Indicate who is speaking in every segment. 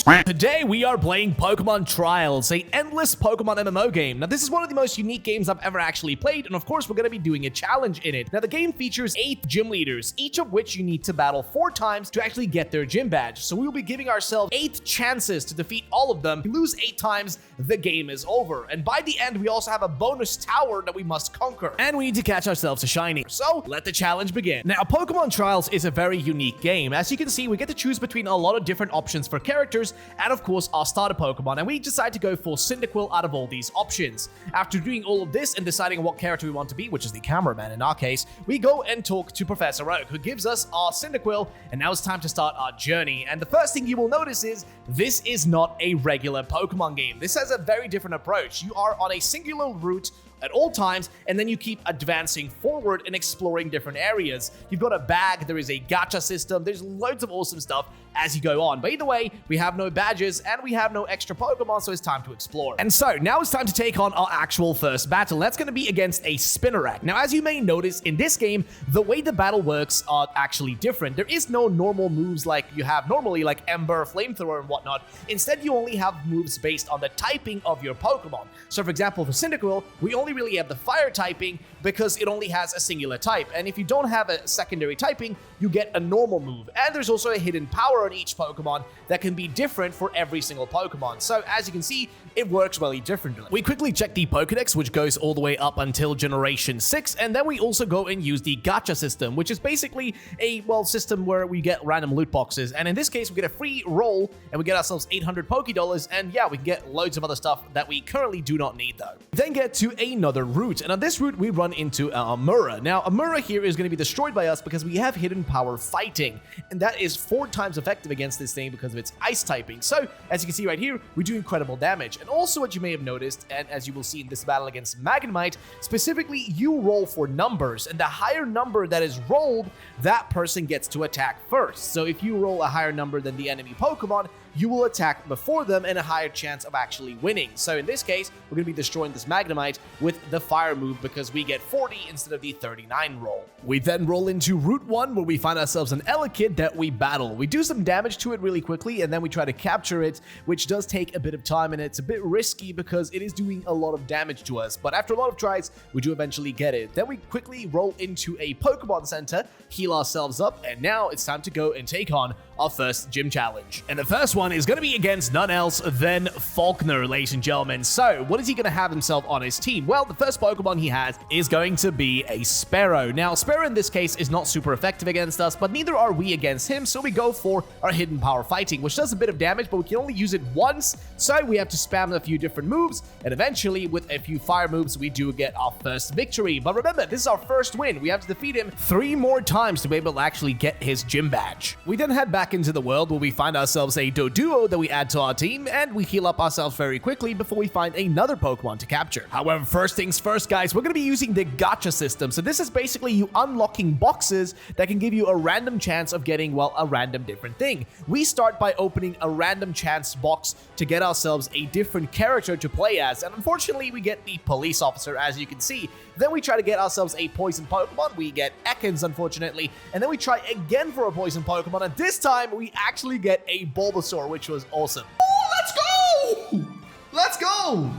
Speaker 1: Today we are playing Pokemon Trials, a endless Pokemon MMO game. Now this is one of the most unique games I've ever actually played, and of course we're going to be doing a challenge in it. Now the game features 8 gym leaders, each of which you need to battle 4 times to actually get their gym badge. So we will be giving ourselves 8 chances to defeat all of them. If we lose 8 times, the game is over. And by the end, we also have a bonus tower that we must conquer. And we need to catch ourselves a shiny. So let the challenge begin. Now Pokemon Trials is a very unique game. As you can see, we get to choose between a lot of different options for characters, and of course our starter Pokemon, and we decide to go for Cyndaquil out of all these options. After doing all of this and deciding what character we want to be, which is the cameraman in our case, we go and talk to Professor Oak, who gives us our Cyndaquil, and now it's time to start our journey. And the first thing you will notice is this is not a regular Pokemon game. This has a very different approach. You are on a singular route at all times, and then you keep advancing forward and exploring different areas. You've got a bag, there is a gacha system, there's loads of awesome stuff as you go on. But either way, we have no badges and we have no extra Pokemon, so it's time to explore. And so now it's time to take on our actual first battle. That's going to be against a Spinarak. Now, as you may notice in this game, the way the battle works are actually different. There is no normal moves like you have normally, like Ember, Flamethrower, and whatnot. Instead, you only have moves based on the typing of your Pokemon. So for example, for Cyndaquil, we only really have the fire typing because it only has a singular type. And if you don't have a secondary typing, you get a normal move. And there's also a hidden power on each Pokemon that can be different for every single Pokemon. So as you can see, it works really differently. We quickly check the Pokedex, which goes all the way up until Generation 6, and then we also go and use the gacha system, which is basically a, system where we get random loot boxes. And in this case, we get a free roll, and we get ourselves 800 Pokédollars, and yeah, we can get loads of other stuff that we currently do not need though. We then get to another route, and on this route, we run into Amura. Now, Amura here is going to be destroyed by us because we have hidden power fighting, and that is 4 times effective against this thing because of its ice typing. So, as you can see right here, we do incredible damage. And also what you may have noticed, and as you will see in this battle against Magnemite, specifically you roll for numbers, and the higher number that is rolled, that person gets to attack first. So if you roll a higher number than the enemy Pokemon, you will attack before them and a higher chance of actually winning. So in this case, we're going to be destroying this Magnemite with the fire move because we get 40 instead of the 39 roll. We then roll into Route 1 where we find ourselves an Elekid that we battle. We do some damage to it really quickly and then we try to capture it, which does take a bit of time and it's a bit risky because it is doing a lot of damage to us. But after a lot of tries, we do eventually get it. Then we quickly roll into a Pokemon Center, heal ourselves up, and now it's time to go and take on our first gym challenge. And the first one is going to be against none else than Falkner, ladies and gentlemen. So, what is he going to have himself on his team? Well, the first Pokemon he has is going to be a Sparrow. Now, Sparrow in this case is not super effective against us, but neither are we against him, so we go for our hidden power fighting, which does a bit of damage, but we can only use it once, so we have to spam a few different moves, and eventually, with a few fire moves, we do get our first victory. But remember, this is our first win. We have to defeat him 3 more times to be able to actually get his gym badge. We then head back into the world where we find ourselves a Doduo that we add to our team, and we heal up ourselves very quickly before we find another Pokemon to capture. However, first things first, guys, we're going to be using the gacha system. So this is basically you unlocking boxes that can give you a random chance of getting, a random different thing. We start by opening a random chance box to get ourselves a different character to play as, and unfortunately, we get the police officer, as you can see. Then we try to get ourselves a poison Pokemon. We get Ekans, unfortunately, and then we try again for a poison Pokemon, and this time we actually get a Bulbasaur, which was awesome.
Speaker 2: Oh, let's go! Let's go!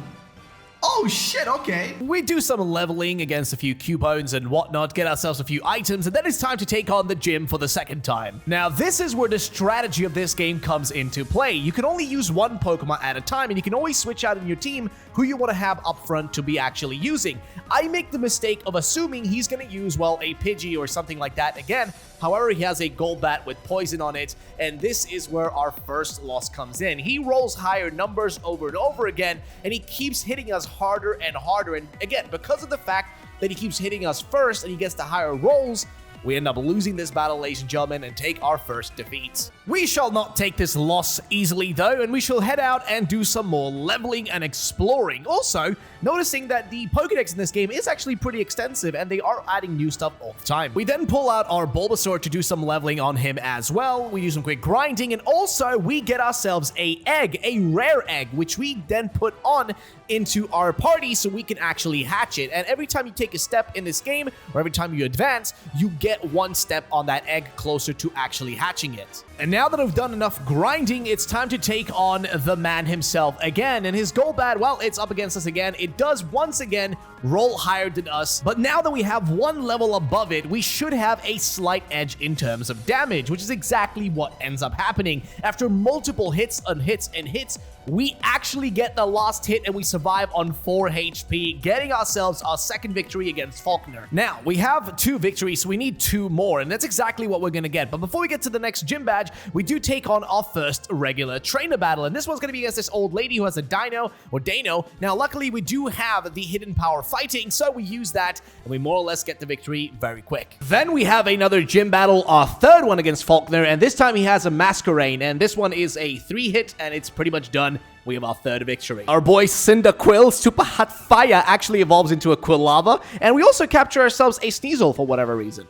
Speaker 2: Oh shit, okay.
Speaker 1: We do some leveling against a few Cubones and whatnot, get ourselves a few items, and then it's time to take on the gym for the second time. Now, this is where the strategy of this game comes into play. You can only use one Pokemon at a time, and you can always switch out in your team who you want to have up front to be actually using. I make the mistake of assuming he's going to use, a Pidgey or something like that again. However, he has a Golbat with poison on it, and this is where our first loss comes in. He rolls higher numbers over and over again, and he keeps hitting us harder and harder. And again, because of the fact that he keeps hitting us first and he gets the higher rolls, we end up losing this battle, ladies and gentlemen, and take our first defeat. We shall not take this loss easily, though, and we shall head out and do some more leveling and exploring. Also, noticing that the Pokedex in this game is actually pretty extensive, and they are adding new stuff all the time. We then pull out our Bulbasaur to do some leveling on him as well. We do some quick grinding, and also we get ourselves a rare egg, which we then put on into our party so we can actually hatch it. And every time you take a step in this game, or every time you advance, you get one step on that egg closer to actually hatching it. And now that I've done enough grinding, it's time to take on the man himself again. And his Golbat, well, it's up against us again. It does once again roll higher than us. But now that we have one level above it, we should have a slight edge in terms of damage, which is exactly what ends up happening. After multiple hits and hits and hits, we actually get the last hit and we survive on 4 HP, getting ourselves our second victory against Falkner. Now, we have 2 victories, so we need 2 more, and that's exactly what we're going to get. But before we get to the next gym badge, we do take on our first regular trainer battle, and this one's going to be against this old lady who has a Dino. Now, luckily, we do have the hidden power fighting, so we use that, and we more or less get the victory very quick. Then we have another gym battle, our third one against Falkner, and this time he has a Masquerain, and this one is a 3-hit, and it's pretty much done. We have our third victory. Our boy Cyndaquil, Super Hot Fire, actually evolves into a Quilava, and we also capture ourselves a Sneasel for whatever reason.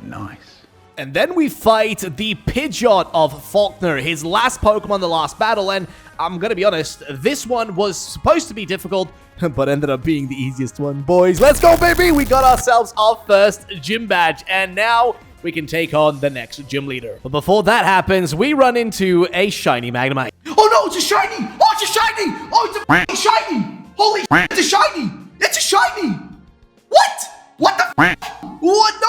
Speaker 2: Nice.
Speaker 1: And then we fight the Pidgeot of Falkner, his last Pokemon, the last battle, and I'm gonna be honest, this one was supposed to be difficult, but ended up being the easiest one. Boys, let's go, baby! We got ourselves our first gym badge, and now we can take on the next gym leader. But before that happens, we run into a shiny Magnemite.
Speaker 2: Oh no, it's a shiny! Oh, it's a shiny! Oh, it's a f***ing shiny! Holy shit, it's a shiny! It's a shiny! What? What the f***? What? No,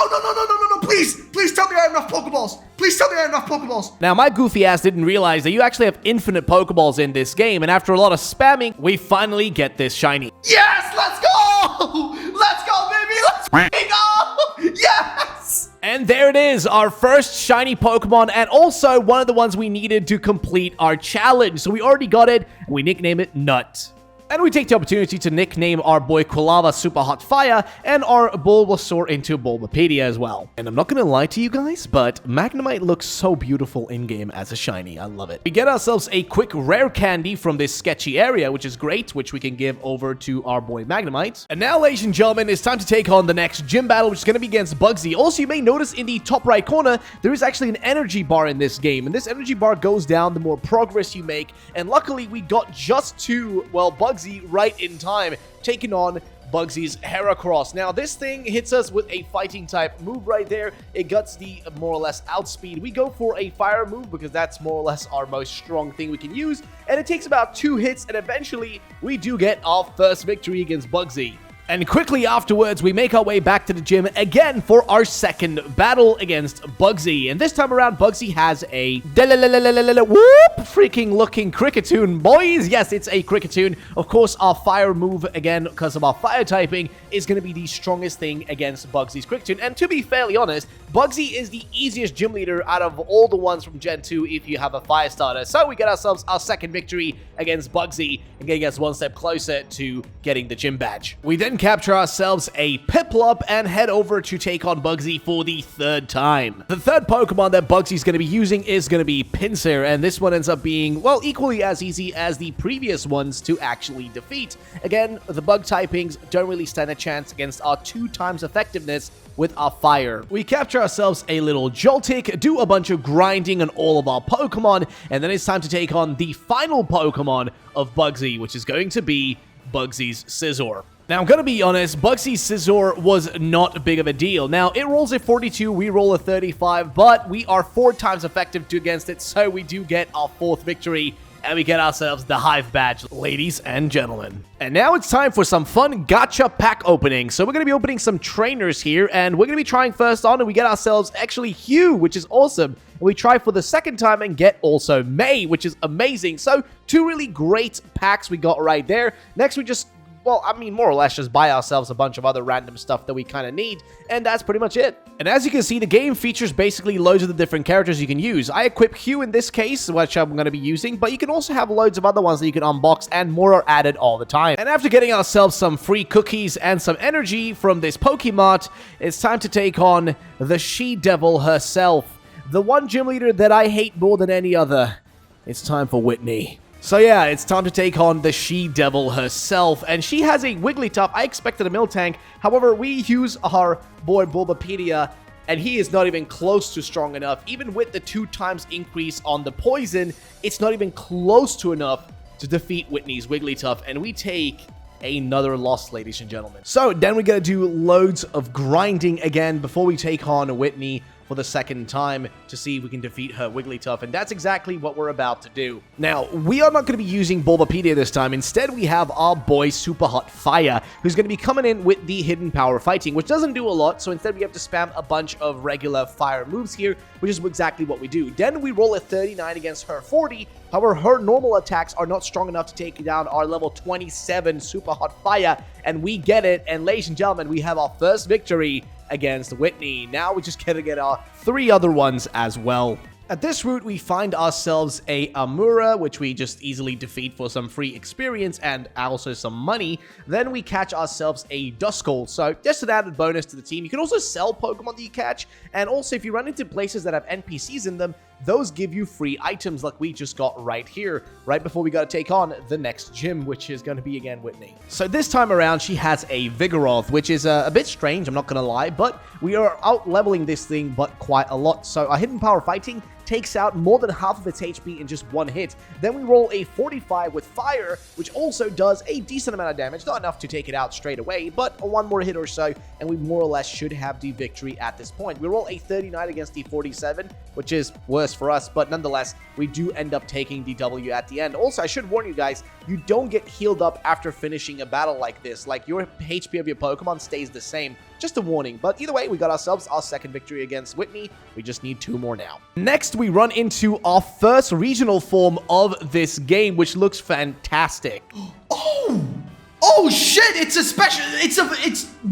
Speaker 2: please tell me I have enough Pokeballs! Please tell me I have enough Pokeballs!
Speaker 1: Now, my goofy ass didn't realize that you actually have infinite Pokeballs in this game, and after a lot of spamming, we finally get this shiny.
Speaker 2: Yes, let's go! Let's go, baby! Let's go! Yes!
Speaker 1: And there it is, our first shiny Pokemon, and also one of the ones we needed to complete our challenge. So we already got it, and we nickname it Nut. And we take the opportunity to nickname our boy Quilava Super Hot Fire and our Bulbasaur into Bulbapedia as well. And I'm not gonna lie to you guys, but Magnemite looks so beautiful in-game as a shiny. I love it. We get ourselves a quick rare candy from this sketchy area, which is great, which we can give over to our boy Magnemite. And now, ladies and gentlemen, it's time to take on the next gym battle, which is gonna be against Bugsy. Also, you may notice in the top right corner, there is actually an energy bar in this game, and this energy bar goes down the more progress you make. And luckily, we got just to, well, Bugsy right in time, taking on Bugsy's Heracross. Now, this thing hits us with a fighting type move right there. It gets the more or less outspeed. We go for a fire move because that's more or less our most strong thing we can use. And it takes about 2 hits, and eventually we do get our first victory against Bugsy. And quickly afterwards, we make our way back to the gym again for our second battle against Bugsy. And this time around, Bugsy has a whoop freaking looking Cricketune, boys. Yes, it's a Cricketune. Of course, our fire move, again, because of our fire typing, is going to be the strongest thing against Bugsy's Cricketune. And to be fairly honest, Bugsy is the easiest gym leader out of all the ones from Gen 2 if you have a fire starter. So we get ourselves our second victory against Bugsy and getting us one step closer to getting the gym badge. We then capture ourselves a Piplup and head over to take on Bugsy for the third time. The third Pokemon that Bugsy's going to be using is going to be Pinsir, and this one ends up being, well, equally as easy as the previous ones to actually defeat. Again, the bug typings don't really stand a chance against our 2 times effectiveness with our fire. We capture ourselves a little Joltik, do a bunch of grinding on all of our Pokemon, and then it's time to take on the final Pokemon of Bugsy, which is going to be Bugsy's Scizor. Now, I'm gonna be honest, Bugsy's Scizor was not big of a deal. Now, it rolls a 42, we roll a 35, but we are 4 times effective against it, so we do get our 4th victory, and we get ourselves the Hive badge, ladies and gentlemen. And now it's time for some fun gacha pack opening. So we're going to be opening some trainers here, and we're going to be trying first on, and we get ourselves actually Hugh, which is awesome. And we try for the second time and get also May, which is amazing. So 2 really great packs we got right there. Next, we just, well, I mean, more or less just buy ourselves a bunch of other random stuff that we kind of need, and that's pretty much it. And as you can see, the game features basically loads of the different characters you can use. I equip Hugh in this case, which I'm going to be using, but you can also have loads of other ones that you can unbox, and more are added all the time. And after getting ourselves some free cookies and some energy from this Pokemart, it's time to take on the She-Devil herself, the one gym leader that I hate more than any other. It's time for Whitney. So yeah, it's time to take on the She-Devil herself, and she has a Wigglytuff. I expected a Miltank, however, we use our boy Bulbapedia, and he is not even close to strong enough. Even with the 2 times increase on the poison, it's not even close to enough to defeat Whitney's Wigglytuff, and we take another loss, ladies and gentlemen. So then we gotta do loads of grinding again before we take on Whitney for the second time to see if we can defeat her Wigglytuff, and that's exactly what we're about to do. Now, we are not going to be using Bulbapedia this time. Instead, we have our boy Super Hot Fire, who's going to be coming in with the Hidden Power Fighting, which doesn't do a lot, so instead we have to spam a bunch of regular fire moves here, which is exactly what we do. Then we roll a 39 against her 40. However, her normal attacks are not strong enough to take down our level 27 Super Hot Fire, and we get it. And ladies and gentlemen, we have our first victory against Whitney. Now we just gotta get our 3 other ones as well. At this route, we find ourselves a Amura, which we just easily defeat for some free experience and also some money. Then we catch ourselves a Duskull, so just an added bonus to the team. You can also sell Pokemon that you catch, and also if you run into places that have NPCs in them, those give you free items like we just got right here, right before we got to take on the next gym, which is going to be again Whitney. So this time around, she has a Vigoroth, which is a bit strange, I'm not going to lie, but we are out-leveling this thing but quite a lot. So our Hidden Power Fighting takes out more than half of its HP in just one hit. Then we roll a 45 with Fire, which also does a decent amount of damage, not enough to take it out straight away, but one more hit or so, and we more or less should have the victory at this point. We roll a 39 against the 47, which is worse for us, but nonetheless, we do end up taking the W at the end. Also, I should warn you guys, you don't get healed up after finishing a battle like this. Like, your HP of your Pokemon stays the same. Just a warning, but either way, we got ourselves our second victory against Whitney. We just need 2 more now. Next, we run into our first regional form of this game, which looks fantastic.
Speaker 2: Oh shit, it's a special,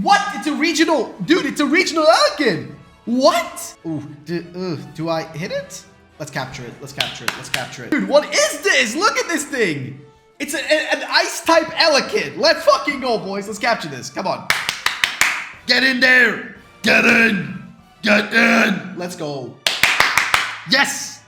Speaker 2: what? It's a regional, dude, it's a regional Elkin. What? Ooh, do I hit it? Let's capture it, let's capture it, let's capture it. Dude, what is this? Look at this thing. It's an ice-type Elekid. Let's fucking go, boys. Let's capture this, come on. Get in there! Get in! Get in! Let's go. Yes!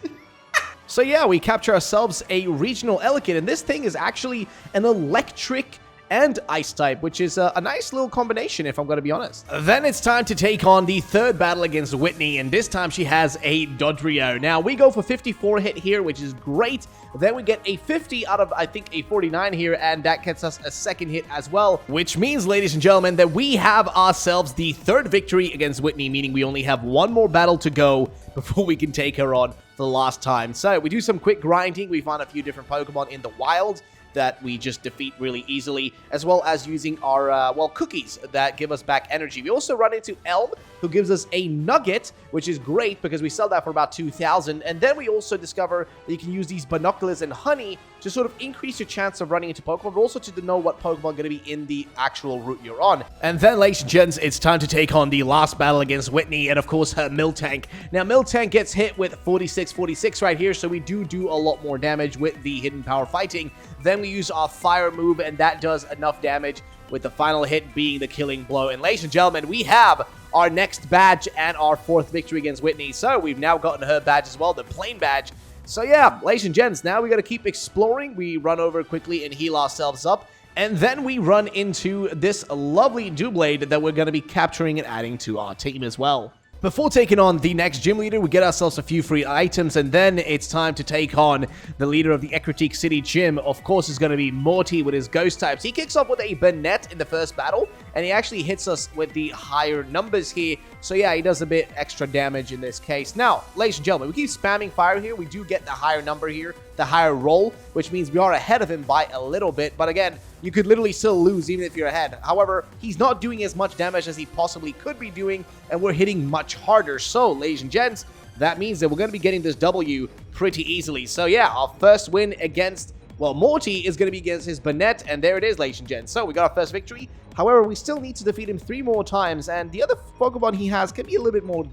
Speaker 1: So yeah, we capture ourselves a regional Elekid, and this thing is actually an electric and ice type, which is a nice little combination, if I'm going to be honest. Then it's time to take on the third battle against Whitney, and this time she has a Dodrio. Now, we go for 54 hit here, which is great. Then we get a 50 out of, I think, a 49 here, and that gets us a second hit as well, which means, ladies and gentlemen, that we have ourselves the third victory against Whitney, meaning we only have one more battle to go before we can take her on for the last time. So we do some quick grinding. We find a few different Pokemon in the wild that we just defeat really easily, as well as using our, well, cookies that give us back energy. We also run into Elm, who gives us a nugget, which is great because we sell that for about 2,000. And then we also discover that you can use these binoculars and honey to sort of increase your chance of running into Pokemon, but also to know what Pokemon are going to be in the actual route you're on. And then, ladies and gents, it's time to take on the last battle against Whitney, and of course, her Miltank. Now, Miltank gets hit with 46 right here, so we do a lot more damage with the Hidden Power Fighting. Then we use our Fire move, and that does enough damage, with the final hit being the killing blow. And ladies and gentlemen, we have our next badge and our 4th victory against Whitney. So we've now gotten her badge as well, the plain badge. So yeah, ladies and gents, now we got to keep exploring. We run over quickly and heal ourselves up. And then we run into this lovely Doublade that we're going to be capturing and adding to our team as well. Before taking on the next gym leader, we get ourselves a few free items, and then it's time to take on the leader of the Ecruteak City Gym. Of course, it's going to be Morty with his ghost types. He kicks off with a Banette in the first battle, and he actually hits us with the higher numbers here. So yeah, he does a bit extra damage in this case. Now, ladies and gentlemen, we keep spamming fire here. We do get the higher number here, the higher roll, which means we are ahead of him by a little bit. But again, you could literally still lose even if you're ahead. However, he's not doing as much damage as he possibly could be doing, and we're hitting much harder. So, ladies and gents, that means that we're going to be getting this W pretty easily. So yeah, our first win against, well, Morty is going to be against his Banette, and there it is, ladies and gents. So we got our first victory. However, we still need to defeat him 3 more times, and the other Pokemon he has can be a little bit more,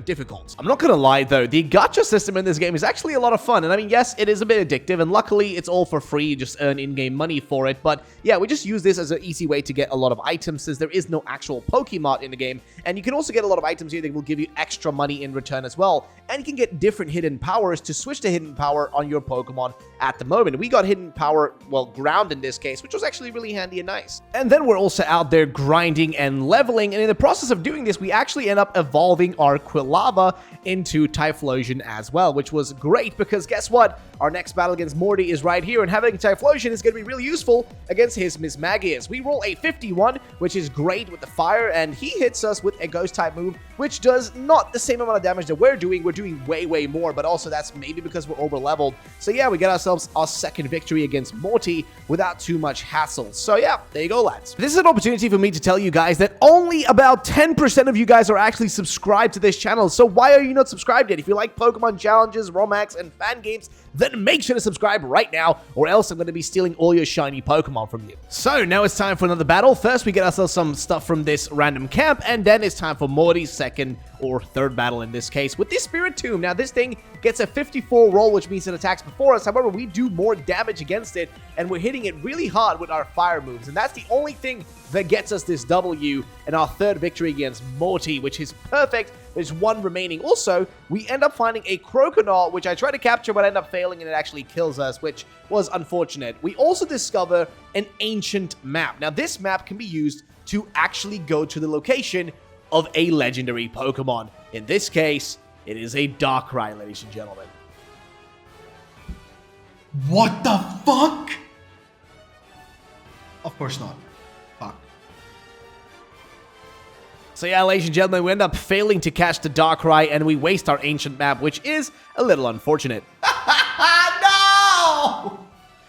Speaker 1: difficult. I'm not gonna lie, though, the gacha system in this game is actually a lot of fun, and I mean, yes, it is a bit addictive, and luckily, it's all for free, you just earn in-game money for it, but yeah, we just use this as an easy way to get a lot of items, since there is no actual Pokemart in the game, and you can also get a lot of items here that will give you extra money in return as well, and you can get different hidden powers to switch to hidden power on your Pokemon at the moment. We got hidden power, well, ground in this case, which was actually really handy and nice. And then we're also out there grinding and leveling, and in the process of doing this, we actually end up evolving our Quilava into Typhlosion as well, which was great because guess what? Our next battle against Morty is right here, and having Typhlosion is going to be really useful against his Mismagius. We roll a 51, which is great with the fire, and he hits us with a ghost type move, which does not the same amount of damage that we're doing. We're doing way more, but also that's maybe because we're over leveled. So yeah, we get ourselves our second victory against Morty without too much hassle. So yeah, there you go, lads. This is an opportunity for me to tell you guys that only about 10% of you guys are actually subscribed to this channel. So why are you not subscribed yet? If you like Pokemon challenges, Romax, and fan games, then make sure to subscribe right now, or else I'm going to be stealing all your shiny Pokemon from you. So now it's time for another battle. First, we get ourselves some stuff from this random camp, and then it's time for Morty's second or third battle in this case with this Spirit Tomb. Now, this thing gets a 54 roll, which means it attacks before us. However, we do more damage against it, and we're hitting it really hard with our fire moves, and that's the only thing that gets us this W and our third victory against Morty, which is perfect. There's one remaining. Also, we end up finding a Croconaw, which I try to capture, but end up failing, and it actually kills us, which was unfortunate. We also discover an ancient map. Now, this map can be used to actually go to the location of a legendary Pokemon. In this case, it is a Darkrai, ladies and gentlemen.
Speaker 2: What the fuck? Of course not. Fuck.
Speaker 1: So yeah, ladies and gentlemen, we end up failing to catch the Darkrai, and we waste our ancient map, which is a little unfortunate.
Speaker 2: No!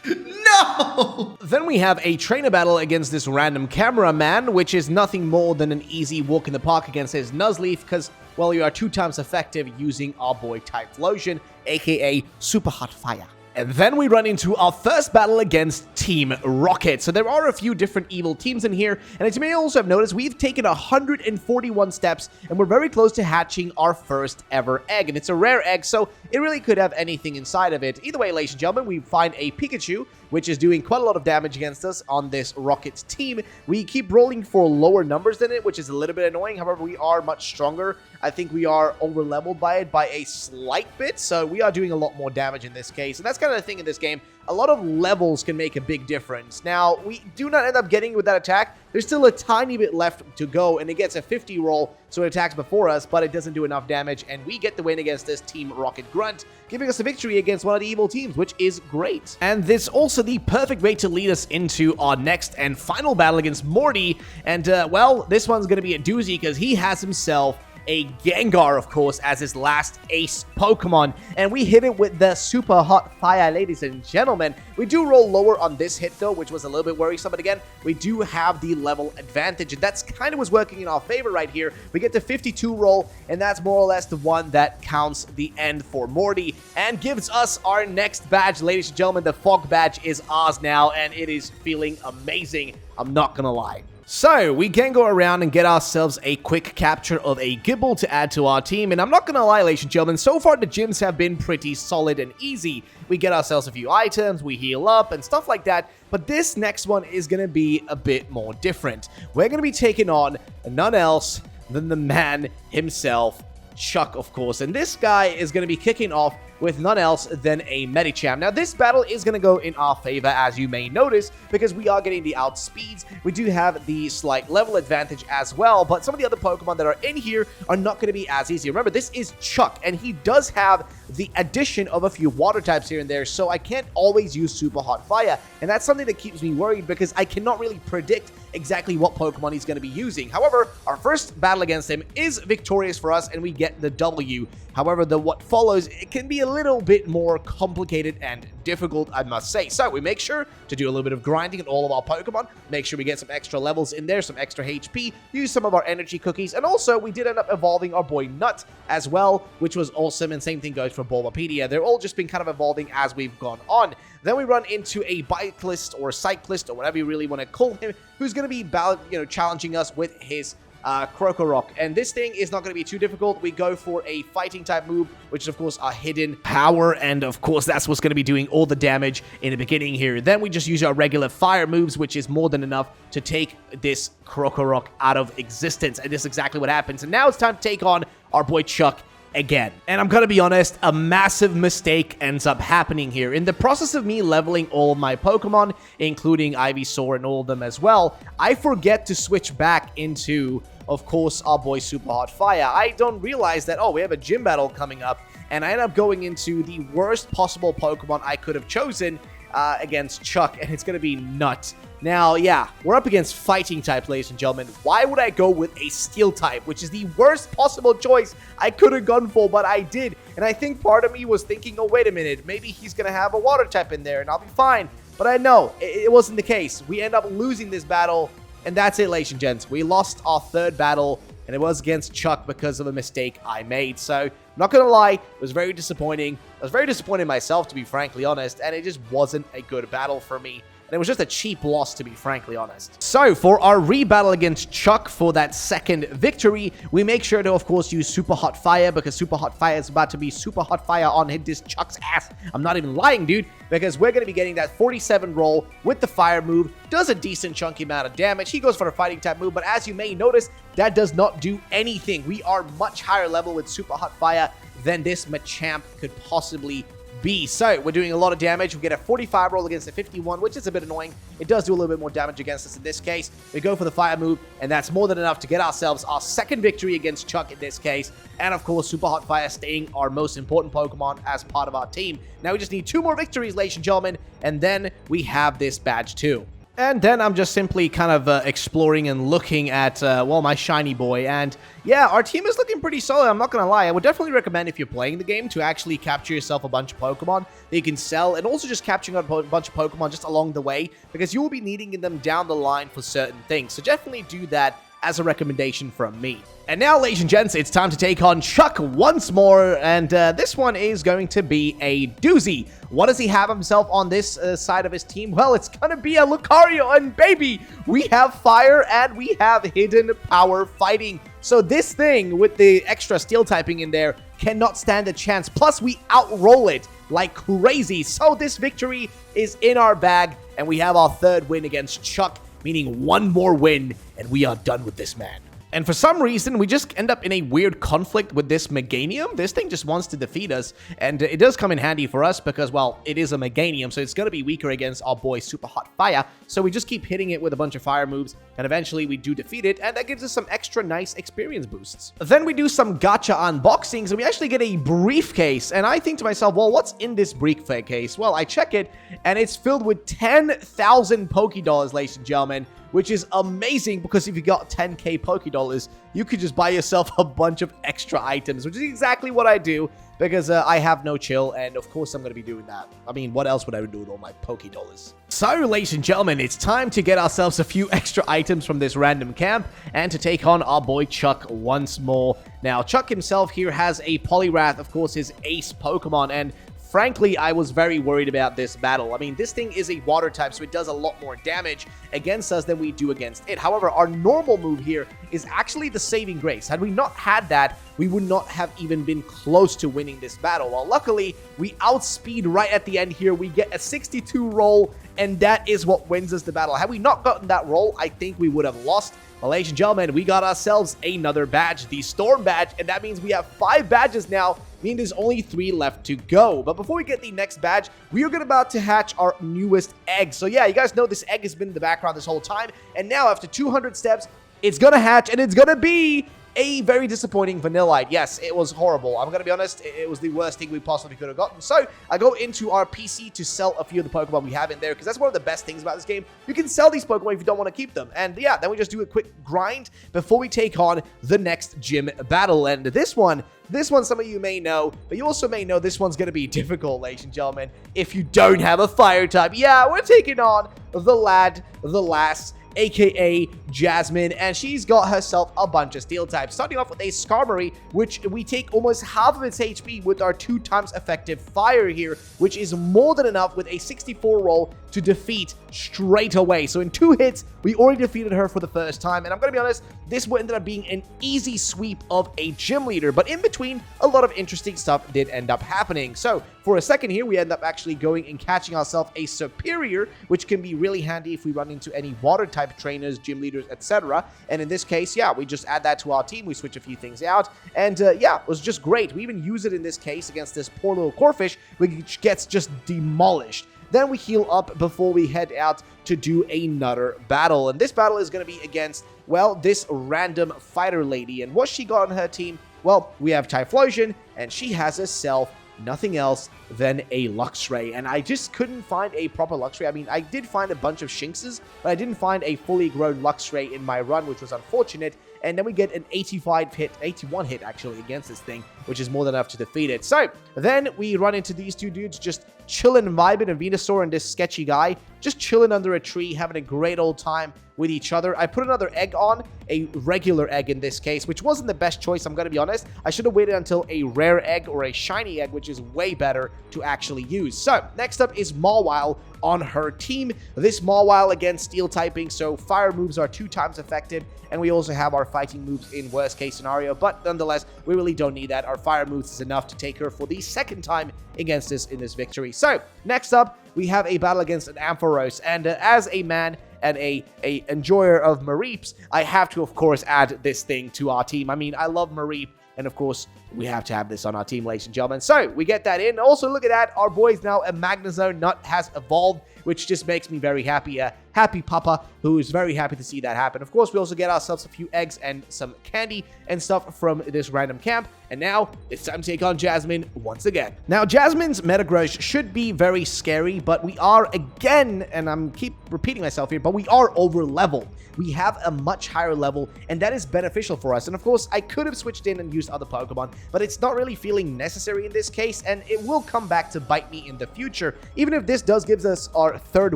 Speaker 2: No!
Speaker 1: Then we have a trainer battle against this random cameraman, which is nothing more than an easy walk in the park against his Nuzleaf, because, well, you are 2 times effective using our boy Typhlosion, aka Super Hot Fire. And then we run into our first battle against Team Rocket. So there are a few different evil teams in here, and as you may also have noticed, we've taken 141 steps, and we're very close to hatching our first ever egg. And it's a rare egg, so it really could have anything inside of it. Either way, ladies and gentlemen, we find a Pikachu, which is doing quite a lot of damage against us on this Rocket team. We keep rolling for lower numbers than it, which is a little bit annoying. However, we are much stronger. I think we are over-leveled by it by a slight bit, so we are doing a lot more damage in this case. And that's kind of the thing in this game. A lot of levels can make a big difference. Now, we do not end up getting with that attack. There's still a tiny bit left to go, and it gets a 50 roll, so it attacks before us, but it doesn't do enough damage, and we get the win against this Team Rocket Grunt, giving us a victory against one of the evil teams, which is great. And this also the perfect way to lead us into our next and final battle against Morty, and, well, this one's going to be a doozy, because he has himself a Gengar, of course, as his last ace Pokemon, and we hit it with the Super Hot Fire, ladies and gentlemen. We do roll lower on this hit, though, which was a little bit worrisome, but again, we do have the level advantage, and that's kind of what's working in our favor right here. We get the 52 roll, and that's more or less the one that counts the end for Morty, and gives us our next badge, ladies and gentlemen. The Fog Badge is ours now, and it is feeling amazing, I'm not gonna lie. So, we can go around and get ourselves a quick capture of a Gibble to add to our team, and I'm not gonna lie, ladies and gentlemen, so far the gyms have been pretty solid and easy. We get ourselves a few items, we heal up, and stuff like that, but this next one is gonna be a bit more different. We're gonna be taking on none else than the man himself, Chuck, of course, and this guy is going to be kicking off with none else than a Medicham. Now, this battle is going to go in our favor, as you may notice, because we are getting the outspeeds. We do have the slight level advantage as well, but some of the other Pokemon that are in here are not going to be as easy. Remember, this is Chuck, and he does have the addition of a few water types here and there, so I can't always use Super Hot Fire, and that's something that keeps me worried because I cannot really predict exactly what Pokemon he's going to be using. However, our first battle against him is victorious for us, and we get the W. However, what follows, it can be a little bit more complicated and difficult, I must say. So we make sure to do a little bit of grinding in all of our Pokemon, make sure we get some extra levels in there, some extra HP, use some of our energy cookies, and also we did end up evolving our boy Nut as well, which was awesome, and same thing goes for Bulbapedia. They're all just been kind of evolving as we've gone on. Then we run into a Cyclist or Cyclist, or whatever you really want to call him, who's going to be, challenging us with his Crocorock, and this thing is not going to be too difficult. We go for a fighting type move, which is of course our hidden power, and of course that's what's going to be doing all the damage in the beginning here. Then we just use our regular fire moves, which is more than enough to take this Crocorock out of existence, and this is exactly what happens. And now it's time to take on our boy Chuck again. And I'm gonna be honest, a massive mistake ends up happening here. In the process of me leveling all of my Pokemon, including Ivysaur and all of them as well, I forget to switch back into, of course, our boy Super Hot Fire. I don't realize that, oh, we have a gym battle coming up, and I end up going into the worst possible Pokemon I could have chosen against Chuck, and it's gonna be Nut. Now, yeah, we're up against fighting type, ladies and gentlemen. Why would I go with a steel type, which is the worst possible choice I could have gone for, but I did. And I think part of me was thinking, oh, wait a minute, maybe he's going to have a water type in there and I'll be fine. But I know, it wasn't the case. We end up losing this battle, and that's it, ladies and gents. We lost our third battle, and it was against Chuck because of a mistake I made. So, I'm not going to lie, it was very disappointing. I was very disappointed in myself, to be frankly honest, and it just wasn't a good battle for me. And it was just a cheap loss, to be frankly honest. So, for our rebattle against Chuck for that second victory, we make sure to, of course, use Super Hot Fire, because Super Hot Fire is about to be Super Hot Fire on this Chuck's ass. I'm not even lying, dude, because we're going to be getting that 47 roll with the fire move. Does a decent chunky amount of damage. He goes for a fighting type move, but as you may notice, that does not do anything. We are much higher level with Super Hot Fire than this Machamp could possibly be. So, we're doing a lot of damage. We get a 45 roll against a 51, which is a bit annoying. It does do a little bit more damage against us in this case. We go for the fire move, and that's more than enough to get ourselves our second victory against Chuck in this case. And of course, Super Hot Fire staying our most important Pokemon as part of our team. Now we just need 2 more victories, ladies and gentlemen, and then we have this badge too. And then I'm just simply kind of exploring and looking at, well, my shiny boy. And yeah, our team is looking pretty solid, I'm not going to lie. I would definitely recommend, if you're playing the game, to actually capture yourself a bunch of Pokemon that you can sell. And also just capturing a bunch of Pokemon just along the way, because you will be needing them down the line for certain things. So definitely do that as a recommendation from me. And now, ladies and gents, it's time to take on Chuck once more, and this one is going to be a doozy. What does he have himself on this side of his team? Well, it's gonna be a Lucario, and baby, we have fire and we have hidden power fighting. So this thing with the extra steel typing in there cannot stand a chance. Plus, we outroll it like crazy. So this victory is in our bag, and we have our third win against Chuck, meaning 1 more win, and we are done with this man. And for some reason, we just end up in a weird conflict with this Meganium. This thing just wants to defeat us, and it does come in handy for us because, well, it is a Meganium, so it's going to be weaker against our boy Super Hot Fire. So we just keep hitting it with a bunch of fire moves, and eventually we do defeat it, and that gives us some extra nice experience boosts. Then we do some gacha unboxings, and we actually get a briefcase, and I think to myself, well, what's in this briefcase? Well, I check it, and it's filled with 10,000 Pokédollars, ladies and gentlemen, which is amazing, because if you got 10k Pokédollars, you could just buy yourself a bunch of extra items, which is exactly what I do, because I have no chill, and of course I'm going to be doing that. I mean, what else would I do with all my Pokédollars? So, ladies and gentlemen, it's time to get ourselves a few extra items from this random camp, and to take on our boy Chuck once more. Now, Chuck himself here has a Poliwrath, of course, his ace Pokemon, and frankly, I was very worried about this battle. I mean, this thing is a water type, so it does a lot more damage against us than we do against it. However, our normal move here is actually the saving grace. Had we not had that, we would not have even been close to winning this battle. Well, luckily, we outspeed right at the end here. We get a 62 roll, and that is what wins us the battle. Had we not gotten that roll, I think we would have lost. Well, ladies and gentlemen, we got ourselves another badge, the Storm Badge, and that means we have 5 badges now, meaning there's only 3 left to go. But before we get the next badge, we are about to hatch our newest egg. So yeah, you guys know this egg has been in the background this whole time, and now after 200 steps, it's gonna hatch, and it's gonna be a very disappointing Vanillite. Yes, it was horrible. I'm gonna be honest, it was the worst thing we possibly could have gotten. So I go into our PC to sell a few of the Pokemon we have in there, because that's one of the best things about this game. You can sell these Pokemon if you don't want to keep them. And yeah, then we just do a quick grind before we take on the next gym battle. And this one, some of you may know, but you also may know this one's going to be difficult, ladies and gentlemen, if you don't have a fire type. Yeah, we're taking on the lass, aka Jasmine, and she's got herself a bunch of steel types, starting off with a Skarmory, which we take almost half of its HP with our 2 times effective fire here, which is more than enough with a 64 roll to defeat straight away. So in 2 hits, we already defeated her for the first time, and I'm gonna be honest, this would ended up being an easy sweep of a gym leader, but in between, a lot of interesting stuff did end up happening. So for a second here, we end up actually going and catching ourselves a Superior, which can be really handy if we run into any water type type trainers, gym leaders, etc. And in this case, yeah, we just add that to our team. We switch a few things out. And yeah, it was just great. We even use it in this case against this poor little Corphish, which gets just demolished. Then we heal up before we head out to do another battle. And this battle is going to be against, well, this random fighter lady. And what she got on her team? Well, we have Typhlosion, and she has herself nothing else than a Luxray. And I just couldn't find a proper Luxray. I mean, I did find a bunch of Shinxes, but I didn't find a fully grown Luxray in my run, which was unfortunate. And then we get an 81 hit actually against this thing, which is more than enough to defeat it. So then we run into these two dudes just chilling and vibing, and Venusaur and this sketchy guy just chilling under a tree, having a great old time with each other. I put another egg on, a regular egg in this case, which wasn't the best choice, I'm going to be honest. I should have waited until a rare egg or a shiny egg, which is way better to actually use. So next up is Mawile on her team. This Mawile, again, steel typing, so fire moves are 2 times effective, and we also have our fighting moves in worst case scenario, but nonetheless, we really don't need that. Our fire moves is enough to take her for the second time against us in this victory. So next up, we have a battle against an Ampharos, and as a man and a enjoyer of Mareeps, I have to, of course, add this thing to our team. I mean, I love Mareep, and of course, we have to have this on our team, ladies and gentlemen. So we get that in. Also, look at that. Our boy's now a Magnezone nut has evolved, which just makes me very happy. Happy Papa, who is very happy to see that happen. Of course, we also get ourselves a few eggs and some candy and stuff from this random camp. And now it's time to take on Jasmine once again. Now, Jasmine's Metagross should be very scary, but we are again, and I'm keep repeating myself here, but we are over leveled. We have a much higher level, and that is beneficial for us. And of course, I could have switched in and used other Pokemon, but it's not really feeling necessary in this case, and it will come back to bite me in the future. Even if this does give us our 3rd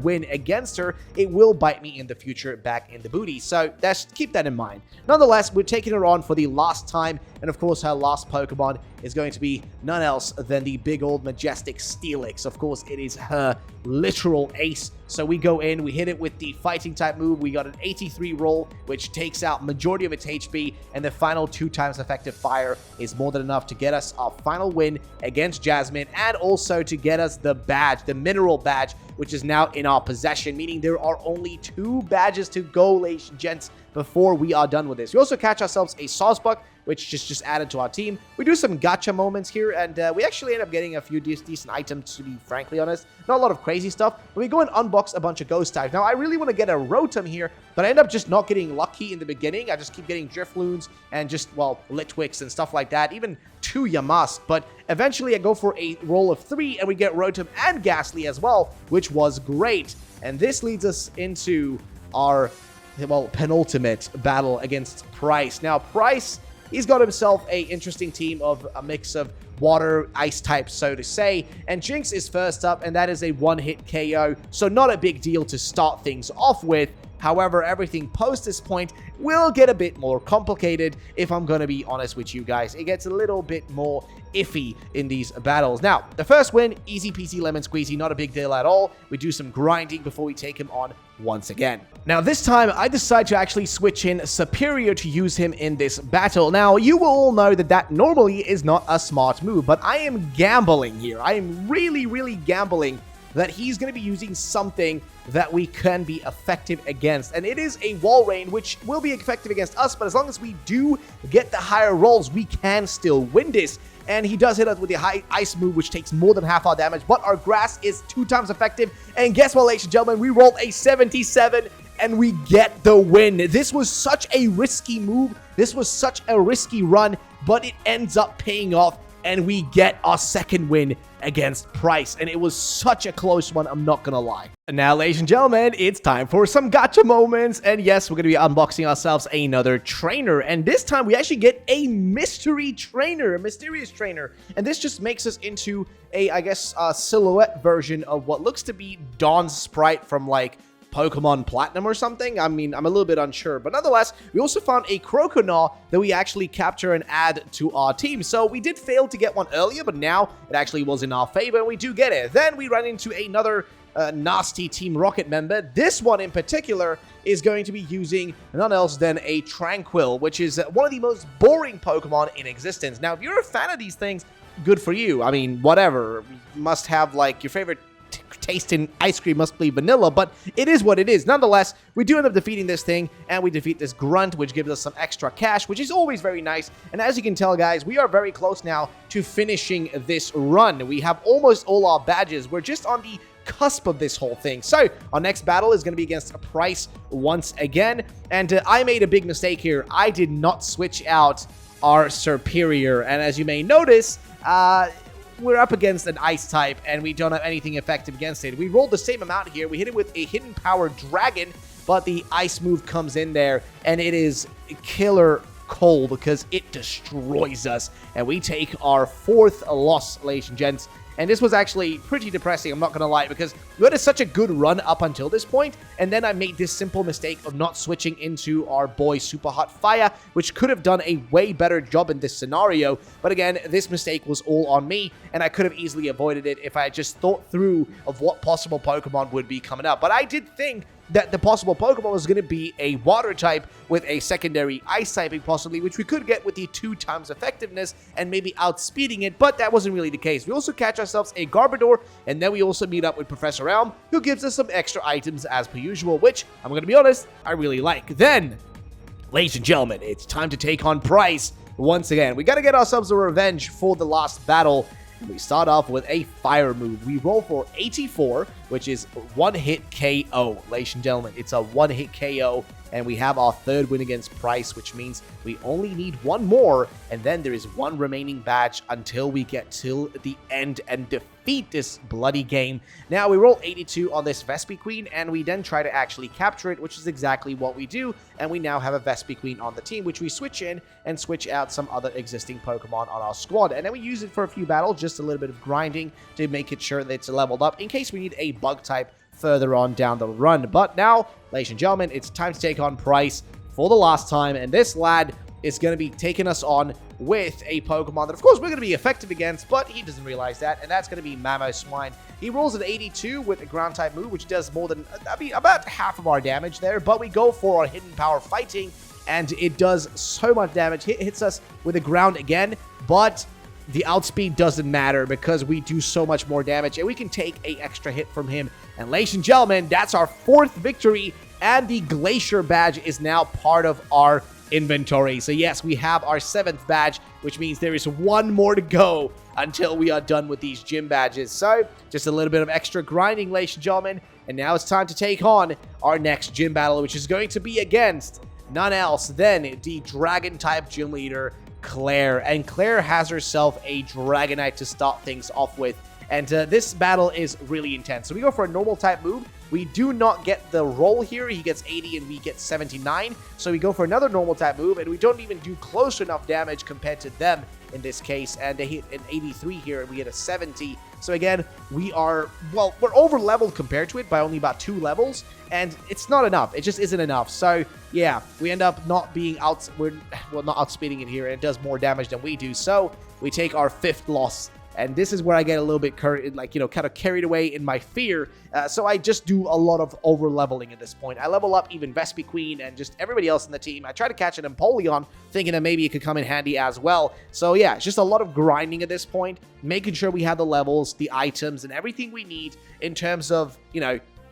Speaker 1: win against her, it will bite me in the future back in the booty. So keep that in mind. Nonetheless, we're taking her on for the last time, and of course, her last Pokemon is going to be none else than the big old majestic Steelix. Of course, it is her literal ace. So we go in, we hit it with the fighting type move. We got an 83 roll, which takes out majority of its HP, and the final 2 times effective fire is more than enough to get us our final win against Jasmine, and also to get us the badge, the mineral badge, which is now in our possession, meaning there are only 2 badges to go, ladies and gents, before we are done with this. We also catch ourselves a Sawsbuck, which just added to our team. We do some gacha moments here, and we actually end up getting a few decent items, to be frankly honest. Not a lot of crazy stuff, but we go and unbox a bunch of ghost types. Now, I really want to get a Rotom here, but I end up just not getting lucky in the beginning. I just keep getting Drifloons and just, well, Litwicks and stuff like that, even 2 Yamask, but eventually I go for a roll of 3, and we get Rotom and Ghastly as well, which was great. And this leads us into our, well, penultimate battle against Price. Now, Price, he's got himself a interesting team of a mix of water, ice types, so to say. And Jinx is first up, and that is a 1-hit KO. So not a big deal to start things off with. However, everything post this point will get a bit more complicated, if I'm going to be honest with you guys. It gets a little bit more iffy in these battles. Now, the first win, easy peasy lemon squeezy, not a big deal at all. We do some grinding before we take him on once again. Now, this time, I decide to actually switch in Superior to use him in this battle. Now, you will all know that that normally is not a smart move, but I am gambling here. I am really gambling that he's going to be using something that we can be effective against. And it is a Wall Rain, which will be effective against us, but as long as we do get the higher rolls, we can still win this. And he does hit us with the high ice move, which takes more than half our damage, but our grass is 2 times effective. And guess what, ladies and gentlemen? We rolled a 77, and we get the win. This was such a risky move. This was such a risky run, but it ends up paying off, and we get our 2nd win against Price. And it was such a close one, I'm not gonna lie. And now, ladies and gentlemen, it's time for some gacha moments. And yes, we're gonna be unboxing ourselves another trainer. And this time, we actually get a mystery trainer, a mysterious trainer. And this just makes us into a, I guess, silhouette version of what looks to be Dawn's sprite from, like, Pokemon Platinum or something. I mean, I'm a little bit unsure, but nonetheless, we also found a Croconaw that we actually capture and add to our team. So we did fail to get one earlier, but now it actually was in our favor, and we do get it. Then we run into another nasty Team Rocket member. This one in particular is going to be using none else than a Tranquil, which is one of the most boring Pokemon in existence. Now, if you're a fan of these things, good for you. I mean, whatever. You must have, like, your favorite tasting ice cream must be vanilla, but it is what it is. Nonetheless, we do end up defeating this thing, and we defeat this grunt, which gives us some extra cash, which is always very nice. And as you can tell, guys, we are very close now to finishing this run. We have almost all our badges. We're just on the cusp of this whole thing. So our next battle is going to be against Price once again, and I made a big mistake here. I did not switch out our superior, and as you may notice, we're up against an ice type, and we don't have anything effective against it. We rolled the same amount here. We hit it with a hidden power dragon, but the ice move comes in there, and it is killer cold because it destroys us, and we take our 4th loss, ladies and gents. And this was actually pretty depressing, I'm not going to lie, because we had such a good run up until this point, and then I made this simple mistake of not switching into our boy Super Hot Fire, which could have done a way better job in this scenario. But again, this mistake was all on me, and I could have easily avoided it if I had just thought through of what possible Pokemon would be coming up. But I did think that the possible Pokemon was going to be a water type with a secondary ice typing possibly, which we could get with the 2 times effectiveness and maybe outspeeding it, but that wasn't really the case. We also catch ourselves a Garbodor, and then we also meet up with Professor Elm, who gives us some extra items as per usual, which, I'm going to be honest, I really like. Then, ladies and gentlemen, it's time to take on Price once again. We got to get ourselves a revenge for the last battle. We start off with a fire move. We roll for 84, which is 1-hit KO. Ladies and gentlemen, it's a 1-hit KO, and we have our 3rd win against Price, which means we only need 1 more, and then there is 1 remaining badge until we get till the end and defeat this bloody game. Now, we roll 82 on this Vespiquen, and we then try to actually capture it, which is exactly what we do, and we now have a Vespiquen on the team, which we switch in and switch out some other existing Pokemon on our squad, and then we use it for a few battles, just a little bit of grinding to make it sure that it's leveled up in case we need a bug type further on down the run. But now, ladies and gentlemen, it's time to take on Price for the last time, and this lad is going to be taking us on with a Pokemon that, of course, we're going to be effective against, but he doesn't realize that, and that's going to be Mamoswine. He rolls an 82 with a ground-type move, which does more than, about half of our damage there, but we go for our hidden power fighting, and it does so much damage. It hits us with the ground again, but the outspeed doesn't matter because we do so much more damage, and we can take an extra hit from him. And ladies and gentlemen, that's our 4th victory, and the Glacier badge is now part of our inventory. So yes, we have our 7th badge, which means there is 1 more to go until we are done with these gym badges. So just a little bit of extra grinding, ladies and gentlemen, and now it's time to take on our next gym battle, which is going to be against none else than the Dragon-type gym leader, Claire. And Claire has herself a Dragonite to start things off with. And this battle is really intense. So we go for a normal type move. We do not get the roll here. He gets 80 and we get 79. So we go for another normal type move, and we don't even do close enough damage compared to them in this case. And they hit an 83 here, and we hit a 70. So again, we are, well, we're over leveled compared to it by only about 2 levels, and it's not enough. It just isn't enough. So yeah, we end up not being not outspeeding it here, and it does more damage than we do. So we take our 5th loss. And this is where I get a little bit, kind of carried away in my fear. So I just do a lot of over-leveling at this point. I level up even Vespiquen and just everybody else in the team. I try to catch an Empoleon, thinking that maybe it could come in handy as well. So yeah, it's just a lot of grinding at this point, making sure we have the levels, the items, and everything we need in terms of,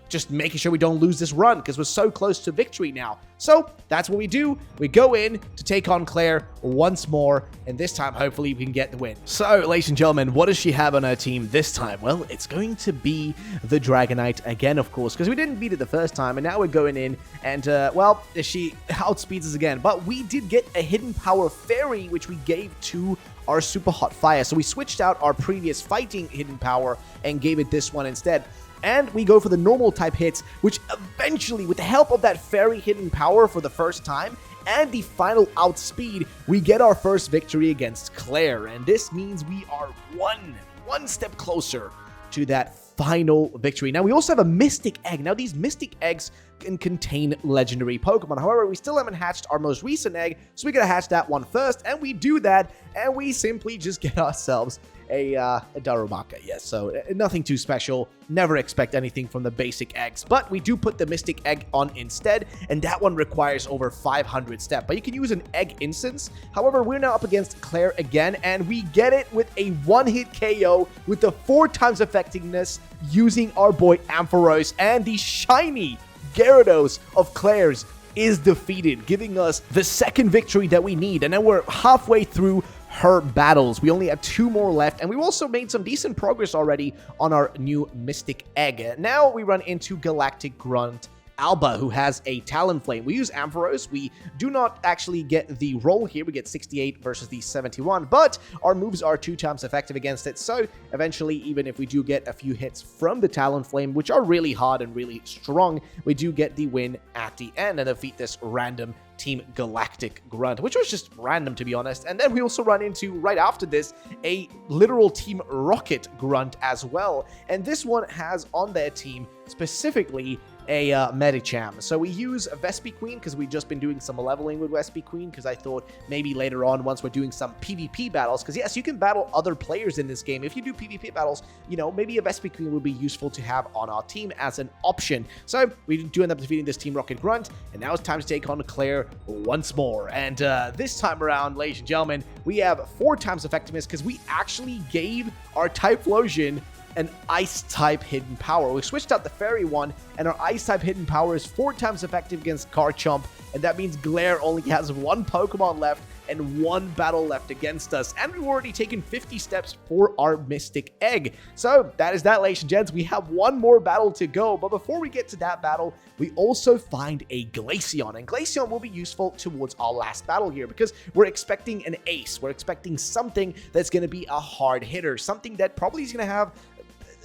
Speaker 1: just making sure we don't lose this run because we're so close to victory now. So that's what we do. We go in to take on Claire once more, and this time, hopefully, we can get the win. So, ladies and gentlemen, what does she have on her team this time? Well, it's going to be the Dragonite again, of course, because we didn't beat it the first time, and now we're going in, and, well, she outspeeds us again. But we did get a Hidden Power Fairy, which we gave to our Super Hot Fire. So we switched out our previous fighting Hidden Power and gave it this one instead. And we go for the normal type hits, which eventually, with the help of that fairy hidden power for the first time, and the final outspeed, we get our first victory against Claire. And this means we are one step closer to that final victory. Now, we also have a Mystic Egg. Now, these Mystic Eggs can contain legendary Pokemon. However, we still haven't hatched our most recent egg, so we gotta hatch that one first, and we do that, and we simply just get ourselves a Darumaka, yes. So nothing too special. Never expect anything from the basic eggs. But we do put the Mystic Egg on instead, and that one requires over 500 step. But you can use an egg instance. However, we're now up against Claire again, and we get it with a one-hit KO with the 4 times effectiveness using our boy Ampharos, and the shiny Gyarados of Claire's is defeated, giving us the second victory that we need. And then we're halfway through her battles. We only have 2 more left, and we've also made some decent progress already on our new Mystic Egg. Now we run into Galactic Grunt Alba, who has a Talonflame. We use Ampharos. We do not actually get the roll here. We get 68 versus the 71, but our moves are 2 times effective against it. So eventually, even if we do get a few hits from the Talonflame, which are really hard and really strong, we do get the win at the end and defeat this random Team Galactic Grunt, which was just random, to be honest. And then we also run into, right after this, a literal Team Rocket Grunt as well. And this one has on their team specifically a Medicham. So we use Vespiquen because we've just been doing some leveling with Vespiquen, because I thought maybe later on, once we're doing some PvP battles, because yes, you can battle other players in this game. If you do PvP battles, you know, maybe a Vespiquen would be useful to have on our team as an option. So we do end up defeating this Team Rocket Grunt, and now it's time to take on Claire once more. And this time around, ladies and gentlemen, we have 4 times effectiveness because we actually gave our Typhlosion an Ice-type hidden power. We switched out the Fairy one, and our Ice-type hidden power is 4 times effective against Garchomp, and that means Glare only has 1 Pokemon left and 1 battle left against us, and we've already taken 50 steps for our Mystic Egg. So that is that, ladies and gents. We have 1 more battle to go, but before we get to that battle, we also find a Glaceon, and Glaceon will be useful towards our last battle here, because we're expecting an ace. We're expecting something that's going to be a hard hitter, something that probably is going to have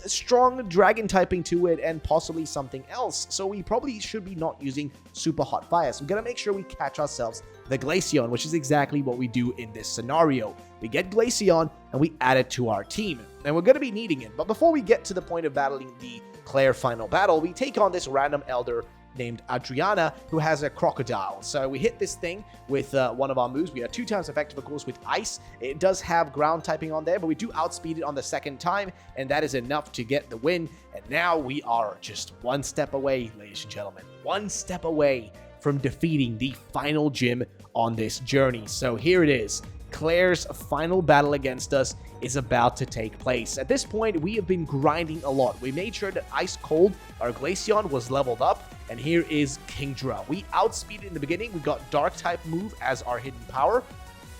Speaker 1: strong dragon typing to it and possibly something else. So we probably should be not using super hot fire. So we gotta make sure we catch ourselves the Glaceon, which is exactly what we do in this scenario. We get Glaceon and we add it to our team, and we're gonna be needing it. But before we get to the point of battling the Claire final battle, we take on this random elder named Adriana, who has a crocodile. So we hit this thing with one of our moves. We are 2 times effective, of course, with ice. It does have ground typing on there, but we do outspeed it on the second time, and that is enough to get the win. And now we are just 1 step away, ladies and gentlemen, 1 step away from defeating the final gym on this journey. So here it is. Claire's final battle against us is about to take place. At this point, we have been grinding a lot. We made sure that Ice Cold, our Glaceon, was leveled up, and here is Kingdra. We outspeeded in the beginning. We got Dark type move as our hidden power,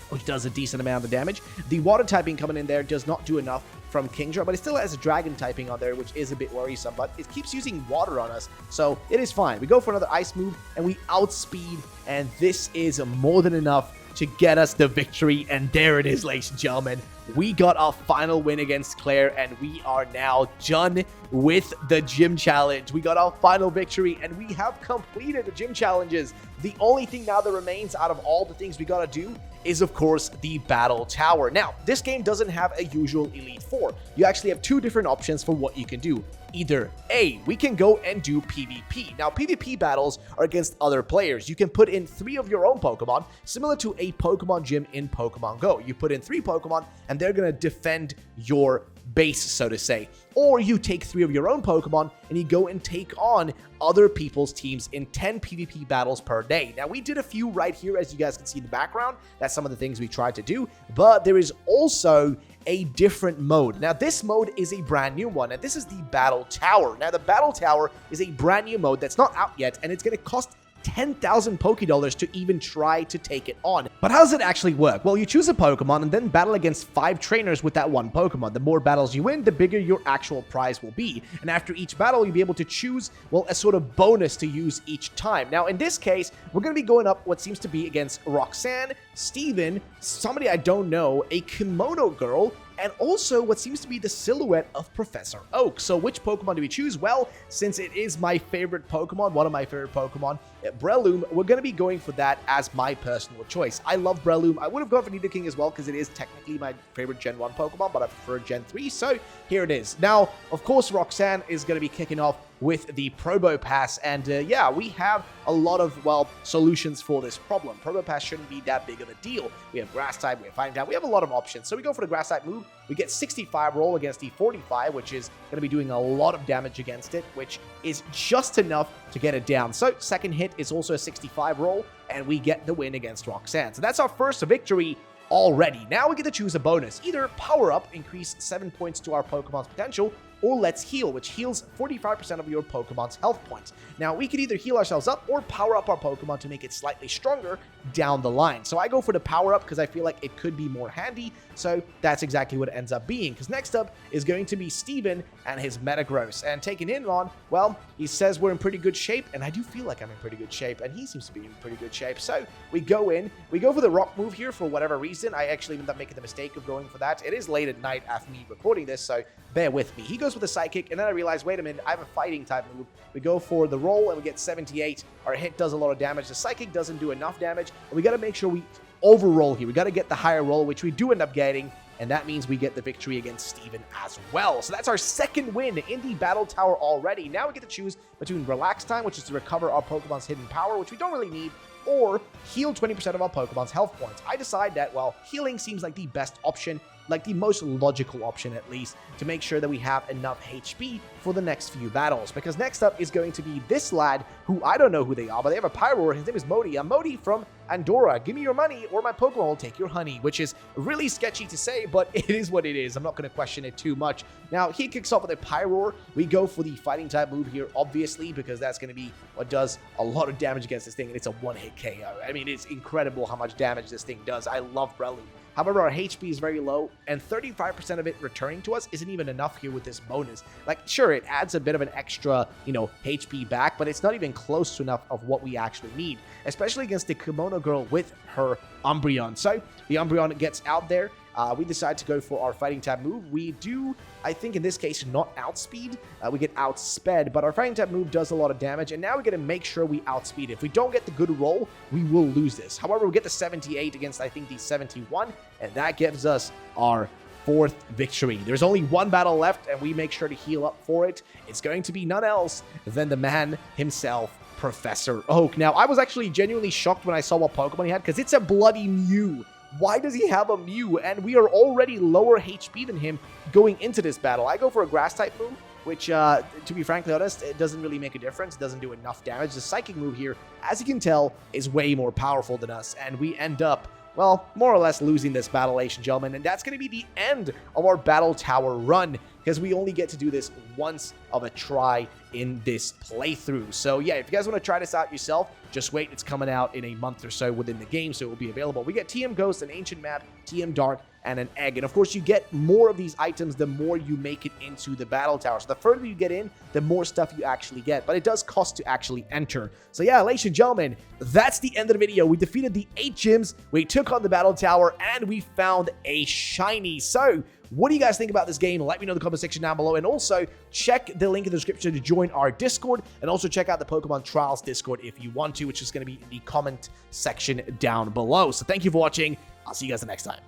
Speaker 1: which does a decent amount of damage. The water typing coming in there does not do enough from Kingdra, but it still has a dragon typing on there, which is a bit worrisome, but it keeps using water on us, so it is fine. We go for another ice move, and we outspeed, and this is more than enough to get us the victory. And there it is, ladies and gentlemen. We got our final win against Claire, and we are now done with the gym challenge. We got our final victory, and we have completed the gym challenges. The only thing now that remains out of all the things we gotta do is, of course, the Battle Tower. Now, this game doesn't have a usual Elite Four. You actually have 2 different options for what you can do. Either A, we can go and do PvP. Now, PvP battles are against other players. You can put in 3 of your own Pokemon, similar to a Pokemon gym in Pokemon Go. You put in 3 Pokemon, and they're going to defend your base, so to say. Or you take 3 of your own Pokemon and you go and take on other people's teams in 10 PvP battles per day. Now, we did a few right here, as you guys can see in the background. That's some of the things we tried to do, but there is also a different mode. Now, this mode is a brand new one, and this is the Battle Tower. Now, the Battle Tower is a brand new mode that's not out yet, and it's going to cost 10,000 Pokédollars to even try to take it on. But how does it actually work? Well, you choose a Pokemon and then battle against 5 trainers with that one Pokemon. The more battles you win, the bigger your actual prize will be. And after each battle, you'll be able to choose, well, a sort of bonus to use each time. Now, in this case, we're going to be going up what seems to be against Roxanne, Steven, somebody I don't know, a Kimono Girl, and also what seems to be the silhouette of Professor Oak. So which Pokemon do we choose? Well, since it is my favorite Pokemon, one of my favorite Pokemon, Breloom, we're going to be going for that as my personal choice. I love Breloom. I would have gone for Nidoking as well because it is technically my favorite Gen 1 Pokemon, but I prefer Gen 3, so here it is. Now, of course, Roxanne is going to be kicking off with the Probo Pass. And yeah, we have a lot of, well, solutions for this problem. Probo Pass shouldn't be that big of a deal. We have Grass type, we have Fighting type, we have a lot of options. So we go for the Grass type move. We get 65 roll against the 45, which is going to be doing a lot of damage against it, which is just enough to get it down. So second hit is also a 65 roll, and we get the win against Roxanne. So that's our first victory already. Now we get to choose a bonus. Either Power Up, increase 7 points to our Pokemon's potential, or Let's Heal, which heals 45% of your Pokemon's health points. Now, we could either heal ourselves up or power up our Pokemon to make it slightly stronger down the line. So I go for the Power Up because I feel like it could be more handy. So that's exactly what it ends up being. Because next up is going to be Steven and his Metagross. And taking in on, well, he says we're in pretty good shape. And I do feel like I'm in pretty good shape. And he seems to be in pretty good shape. So we go for the Rock move here for whatever reason. I actually ended up making the mistake of going for that. It is late at night after me recording this, so bear with me. He goes with the Psychic, and then I realize, wait a minute, I have a Fighting type move. We go for the roll, and we get 78. Our hit does a lot of damage. The Psychic doesn't do enough damage, and we got to make sure we overroll here. We got to get the higher roll, which we do end up getting, and that means we get the victory against Steven as well. So that's our second win in the Battle Tower already. Now we get to choose between Relax Time, which is to recover our Pokemon's hidden power, which we don't really need, or heal 20% of our Pokemon's health points. I decide that, well, healing seems like the best option, like the most logical option at least, to make sure that we have enough HP for the next few battles. Because next up is going to be this lad, who I don't know who they are, but they have a Pyroar. His name is Modi. I'm Modi from Andorra. Give me your money or my Pokemon will take your honey, which is really sketchy to say, but it is what it is. I'm not going to question it too much. Now, he kicks off with a Pyroar. We go for the Fighting type move here, obviously, because that's going to be what does a lot of damage against this thing, and it's a one-hit KO. I mean, it's incredible how much damage this thing does. I love Breloom. However, our HP is very low, and 35% of it returning to us isn't even enough here with this bonus. Like, sure, it adds a bit of an extra, HP back, but it's not even close to enough of what we actually need, especially against the Kimono Girl with her Umbreon. So, the Umbreon gets out there. We decide to go for our Fighting type move. We do, I think in this case, not outspeed. We get outsped, but our Fighting type move does a lot of damage, and now we got to make sure we outspeed it. If we don't get the good roll, we will lose this. However, we get the 78 against, I think, the 71, and that gives us our fourth victory. There's only one battle left, and we make sure to heal up for it. It's going to be none else than the man himself, Professor Oak. Now, I was actually genuinely shocked when I saw what Pokemon he had, because it's a bloody Mew. Why does he have a Mew? And we are already lower HP than him going into this battle. I go for a Grass-type move, which, to be frankly honest, it doesn't really make a difference. It doesn't do enough damage. The Psychic move here, as you can tell, is way more powerful than us, and we end up, well, more or less losing this battle, ladies and gentlemen, and that's going to be the end of our Battle Tower run, because we only get to do this once of a try in this playthrough. So yeah, if you guys want to try this out yourself, just wait. It's coming out in a month or so within the game, so it will be available. We get TM Ghost, an Ancient Map, TM Dark, and an Egg. And of course, you get more of these items the more you make it into the Battle Tower. So the further you get in, the more stuff you actually get. But it does cost to actually enter. So yeah, ladies and gentlemen, that's the end of the video. We defeated the 8 gyms, we took on the Battle Tower, and we found a shiny. So what do you guys think about this game? Let me know in the comment section down below. And also, check the link in the description to join our Discord. And also check out the Pokemon Trials Discord if you want to, which is going to be in the comment section down below. So thank you for watching. I'll see you guys the next time.